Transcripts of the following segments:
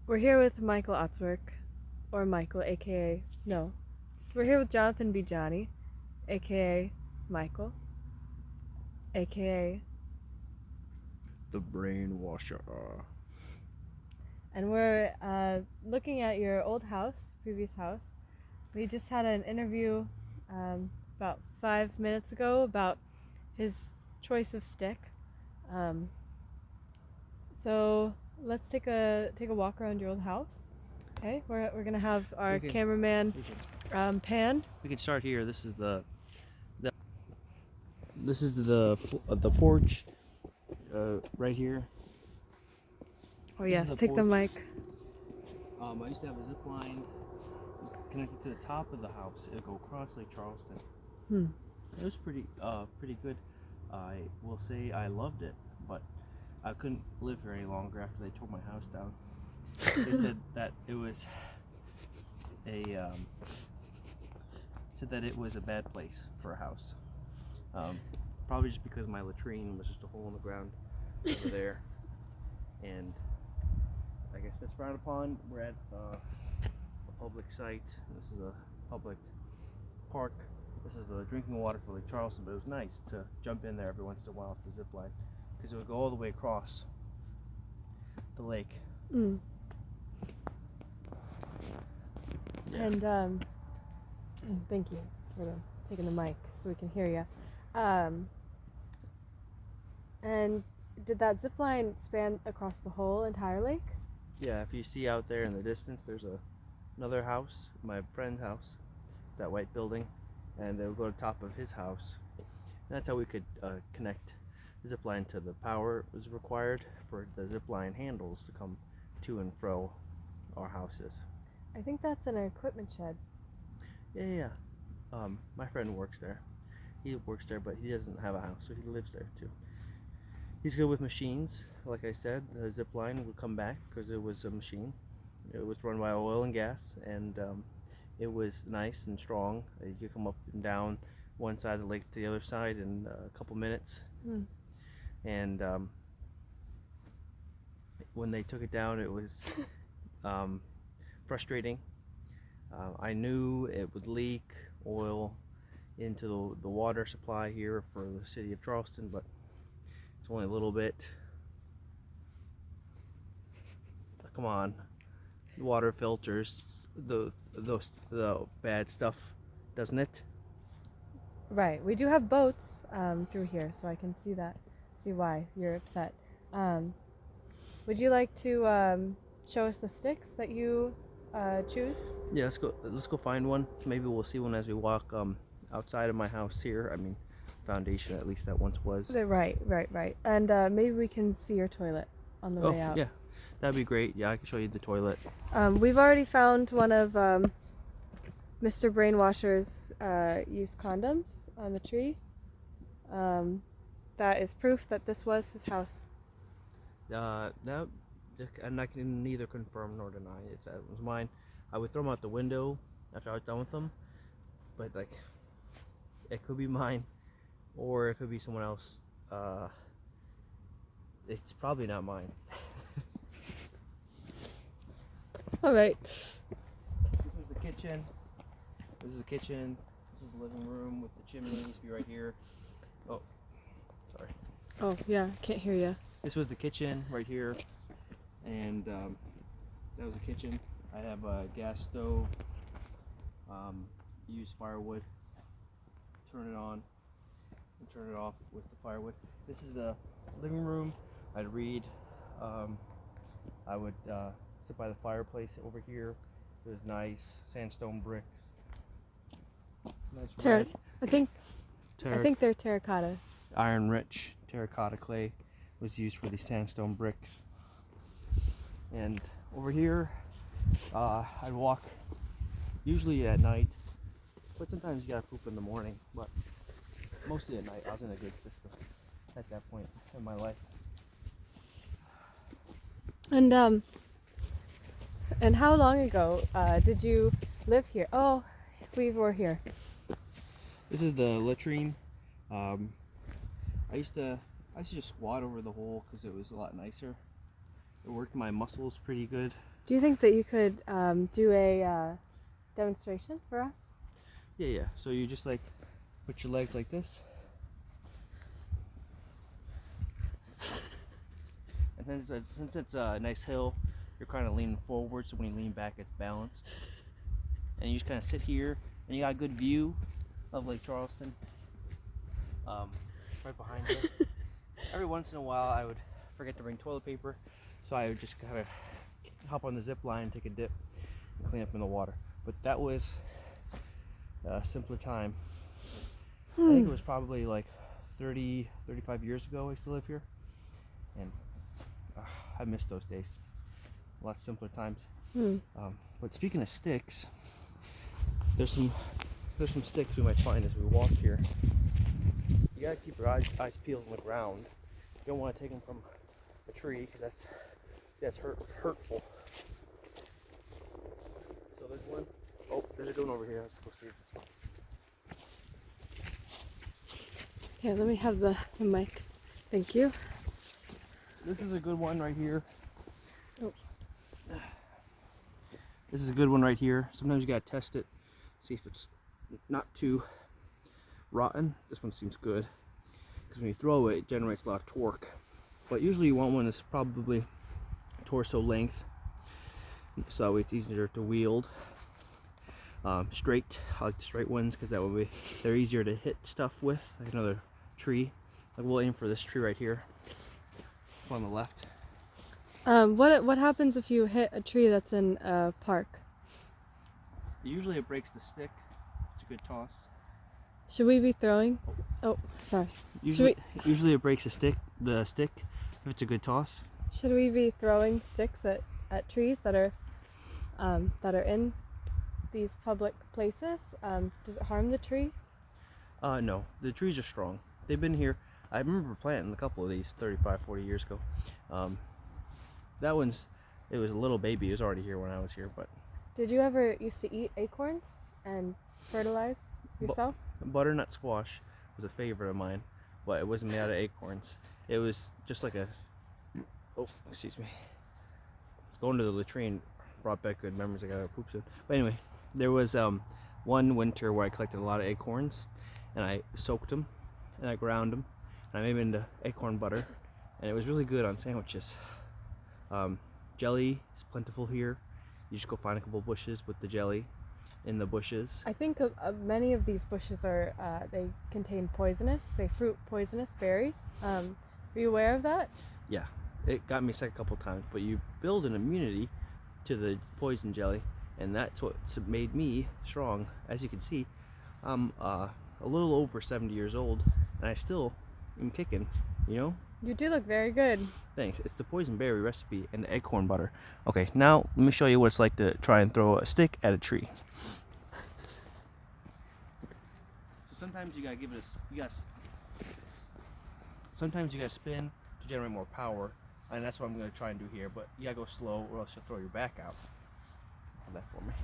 We're here with Michael Otzwerk, or Michael, aka no. We're here with Jonothon B. Jonny, aka Michael, aka, The Brainwasher. and we're looking at your old house, previous house. We just had an interview about 5 minutes ago about his choice of stick. So let's take a walk around your old house. Okay, we're gonna have our cameraman pan. We can start here. This is the porch right here. Oh This yes, is the take the porch. mic. I used to have a zip line connected to the top of the house. It would go across Lake Charleston. It was pretty good. I will say I loved it, but I couldn't live here any longer after they tore my house down. They said that it was a bad place for a house. Probably just because my latrine was just a hole in the ground over there, and I guess that's frowned upon. We're at a public site. This is a public park. This is the drinking water for Lake Charleston, but it was nice to jump in there every once in a while with the zip line, because it would go all the way across the lake. Mm. Yeah. And thank you for taking the mic so we can hear you. And did that zip line span across the whole entire lake? Yeah, if you see out there in the distance, there's another house, my friend's house. It's that white building, and they'll go to the top of his house. And that's how we could connect the zip line to the power was required for the zip line handles to come to and fro our houses. I think that's an equipment shed. Yeah. My friend works there. He works there, but he doesn't have a house, so he lives there too. He's good with machines. Like I said, the zip line would come back because it was a machine. It was run by oil and gas, and it was nice and strong. You could come up and down one side of the lake to the other side in a couple minutes. And when they took it down, it was frustrating. I knew it would leak oil into the water supply here for the city of Charleston, but it's only a little bit. Come on, the water filters the bad stuff, doesn't it? Right. We do have boats through here, so I can see why you're upset. Would you like to show us the sticks that you choose? Yeah, let's go find one. Maybe we'll see one as we walk outside of my house here. I mean, foundation at least that once was. Right. And maybe we can see your toilet on the way out. Yeah, that'd be great. Yeah, I can show you the toilet. We've already found one of Mr. Brainwasher's used condoms on the tree. That is proof that this was his house. No, and I can neither confirm nor deny if that was mine. I would throw them out the window after I was done with them, but like, it could be mine, or it could be someone else. It's probably not mine. All right. This is the kitchen. This is the kitchen. This is the living room with the chimney. It used to be right here. Oh, sorry. Oh yeah, can't hear you. This was the kitchen right here, and that was the kitchen. I have a gas stove. Use firewood. Turn it on and turn it off with the firewood. This is the living room. I'd read. I would sit by the fireplace over here. It was nice sandstone bricks. Nice red. I think they're terracotta. Iron rich terracotta clay was used for these sandstone bricks. And over here, I'd walk usually at night, but sometimes you gotta poop in the morning, but mostly at night. I was in a good system at that point in my life. And how long ago did you live here? Oh, we were here. This is the latrine. I used to just squat over the hole because it was a lot nicer. It worked my muscles pretty good. Do you think that you could do a demonstration for us? Yeah. So you just like put your legs like this. And since it's a nice hill, you're kind of leaning forward, so when you lean back, it's balanced. And you just kind of sit here, and you got a good view of Lake Charleston, right behind you. Every once in a while, I would forget to bring toilet paper, so I would just kind of hop on the zip line, take a dip, and clean up in the water. But that was a simpler time. I think it was probably like 30, 35 years ago I used to live here, and I miss those days. A lot simpler times. But speaking of sticks, there's some sticks we might find as we walk here. You gotta keep your eyes peeled on the ground. You don't want to take them from a tree because that's hurtful. So there's one. Oh, there's a good one over here. Let's go see this one. Here, let me have the mic. Thank you. This is a good one right here. Oh. This is a good one right here. Sometimes you gotta test it, see if it's not too rotten. This one seems good because when you throw it, it generates a lot of torque. But usually you want one that's probably torso length, so it's easier to wield. Straight. I like the straight ones because that way they're easier to hit stuff with. Like another tree. Like we'll aim for this tree right here on the left. What happens if you hit a tree that's in a park? Usually it breaks the stick. It's a good toss. Should we be throwing? Oh, sorry. Usually it breaks the stick if it's a good toss. Should we be throwing sticks at trees that are in these public places? Does it harm the tree? No, the trees are strong. They've been here. I remember planting a couple of these 35, 40 years ago. It was a little baby. It was already here when I was here, but. Did you ever used to eat acorns and fertilize yourself? Butternut squash was a favorite of mine, but it wasn't made out of acorns. It was just like going to the latrine brought back good memories. I got a poop soon. But anyway, there was one winter where I collected a lot of acorns, and I soaked them, and I ground them, and I made them into acorn butter, and it was really good on sandwiches. Jelly is plentiful here. You just go find a couple bushes with the jelly in the bushes. I think many of these bushes they contain they fruit poisonous berries. Are you aware of that? Yeah, it got me sick a couple times, but you build an immunity to the poison jelly, and that's what's made me strong. As you can see, I'm a little over 70 years old, and I still am kicking, you know? You do look very good. Thanks. It's the poison berry recipe and the acorn butter. Okay, now let me show you what it's like to try and throw a stick at a tree. So sometimes you gotta give it sometimes you gotta spin to generate more power, and that's what I'm gonna try and do here. But you gotta go slow, or else you'll throw your back out. Hold that for me.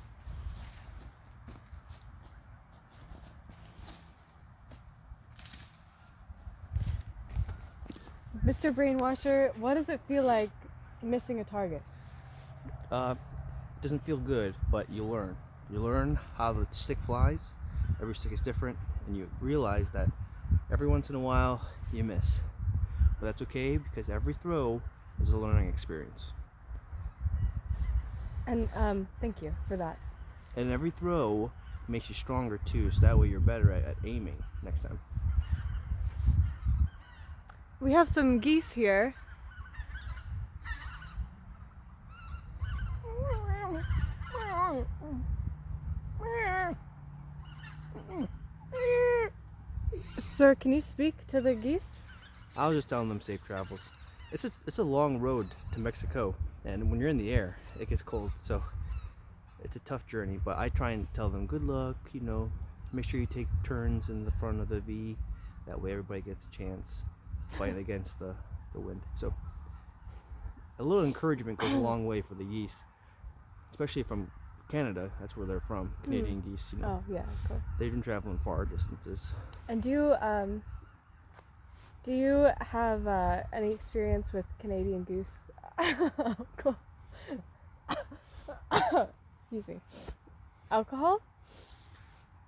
Mr. Brainwasher, what does it feel like missing a target? It doesn't feel good, but you learn. You learn how the stick flies. Every stick is different, and you realize that every once in a while you miss. But that's okay, because every throw is a learning experience. And thank you for that. And every throw makes you stronger too, so that way you're better at aiming next time. We have some geese here. Sir, can you speak to the geese? I was just telling them safe travels. It's a long road to Mexico, and when you're in the air, it gets cold, so it's a tough journey. But I try and tell them good luck, you know, make sure you take turns in the front of the V. That way everybody gets a chance fighting against the wind. So a little encouragement goes a long way for the geese, especially from Canada. That's where they're from. Canadian geese, you know. Oh yeah, of course. They've been traveling far distances. And do you have any experience with Canadian goose? Cool. Excuse me. Alcohol?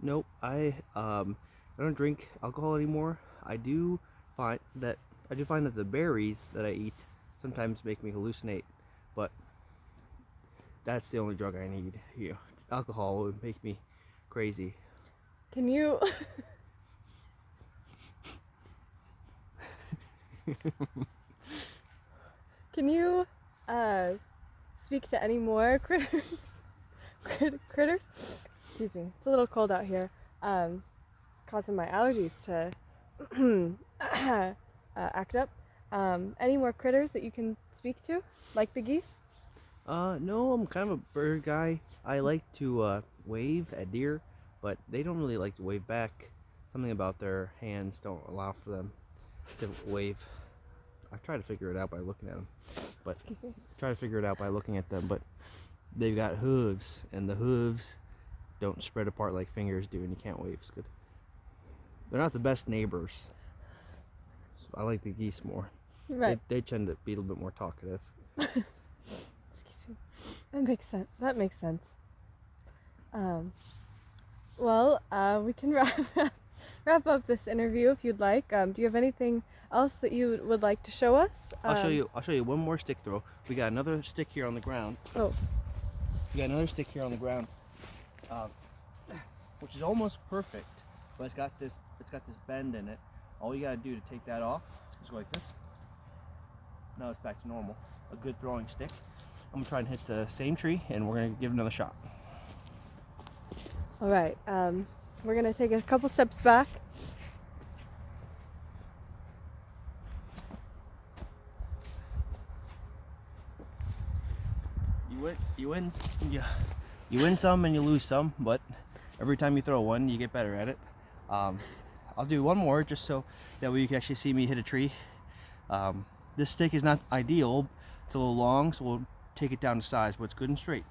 Nope, I don't drink alcohol anymore. I do find that the berries that I eat sometimes make me hallucinate, but that's the only drug I need. Alcohol would make me crazy. Can you can you speak to any more critters? Critters? Excuse me. It's a little cold out here. It's causing my allergies to act up. Any more critters that you can speak to, like the geese? No, I'm kind of a bird guy. I like to wave at deer, but they don't really like to wave back. Something about their hands don't allow for them to wave. I try to figure it out by looking at them, but Excuse me. but they've got hooves, and the hooves don't spread apart like fingers do, and you can't wave as good. They're not the best neighbors. So I like the geese more. Right. They tend to be a little bit more talkative. Excuse me. That makes sense. Well, we can wrap up this interview if you'd like. Do you have anything else that you would like to show us? I'll show you one more stick throw. We got another stick here on the ground. Oh. We got another stick here on the ground, which is almost perfect, but it's got this bend in it. All you gotta do to take that off is go like this. Now it's back to normal. A good throwing stick. I'm gonna try and hit the same tree, and we're gonna give it another shot. All right. We're gonna take a couple steps back. You win some and you lose some, but every time you throw one, you get better at it. I'll do one more just so that way you can actually see me hit a tree. This stick is not ideal. It's a little long, so we'll take it down to size, but it's good and straight.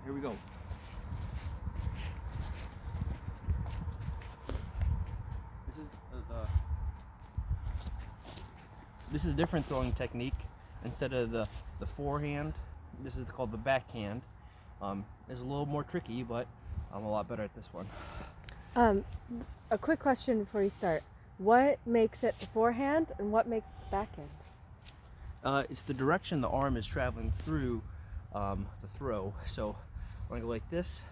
Here we go. This is a different throwing technique. Instead of the forehand, this is called the backhand. It's a little more tricky, but I'm a lot better at this one. A quick question before you start. What makes it the forehand and what makes it the backhand? It's the direction the arm is traveling through the throw. So when I go like this,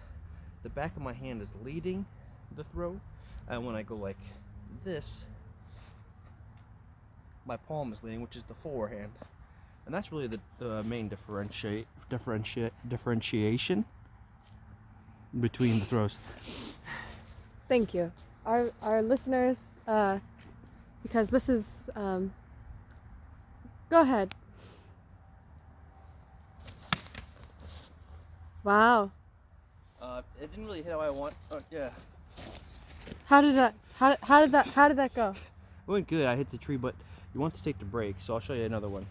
the back of my hand is leading the throw, and when I go like this, my palm is leading, which is the forehand. And that's really the main differentiation between the throws. Thank you. Our listeners, because this is, go ahead. Wow. It didn't really hit how I want. Yeah. How did that go? It went good. I hit the tree, but you want the stick to break, so I'll show you another one.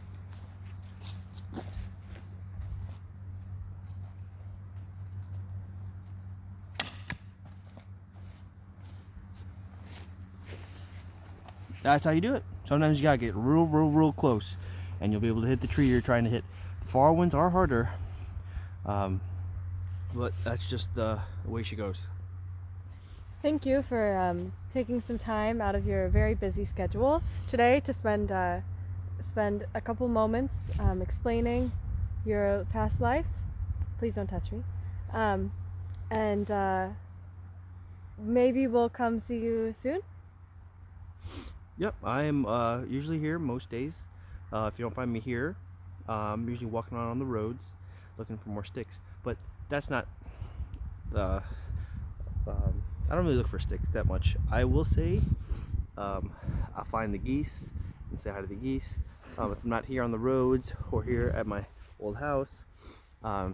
That's how you do it. Sometimes you gotta get real close, and you'll be able to hit the tree you're trying to hit. The far ones are harder, but that's just the way she goes. Thank you for taking some time out of your very busy schedule today to spend a couple moments explaining your past life. Please don't touch me. And maybe we'll come see you soon. Yep, I am usually here most days. If you don't find me here, I'm usually walking around on the roads looking for more sticks. But that's not I don't really look for sticks that much. I will say I'll find the geese and say hi to the geese. If I'm not here on the roads or here at my old house, I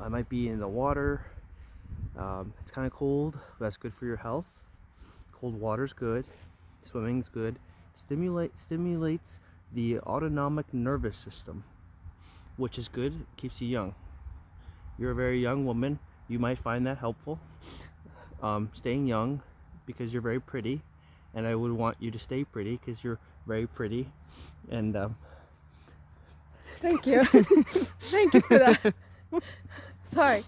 might be in the water. It's kind of cold, but that's good for your health. Cold water's good. Swimming's good. stimulates the autonomic nervous system, which is good. Keeps you young. You're a very young woman. You might find that helpful. Staying young because you're very pretty, and I would want you to stay pretty because you're very pretty. And thank you. Thank you for that. Sorry.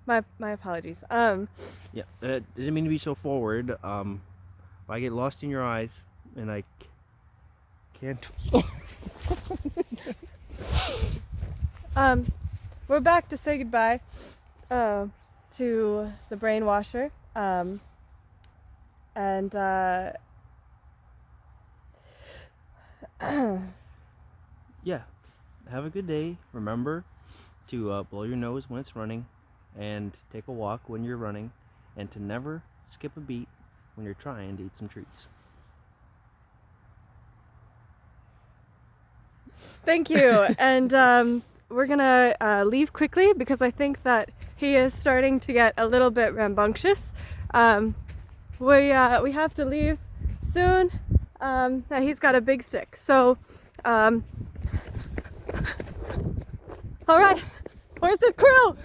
my apologies. yeah, didn't mean to be so forward. But I get lost in your eyes, and I can't. We're back to say goodbye to the Brainwasher. And Yeah, have a good day. Remember to blow your nose when it's running, and take a walk when you're running, and to never skip a beat when you're trying to eat some treats. thank you. And we're gonna leave quickly because I think that he is starting to get a little bit rambunctious. We have to leave soon. He's got a big stick. So, all right, where's the crew?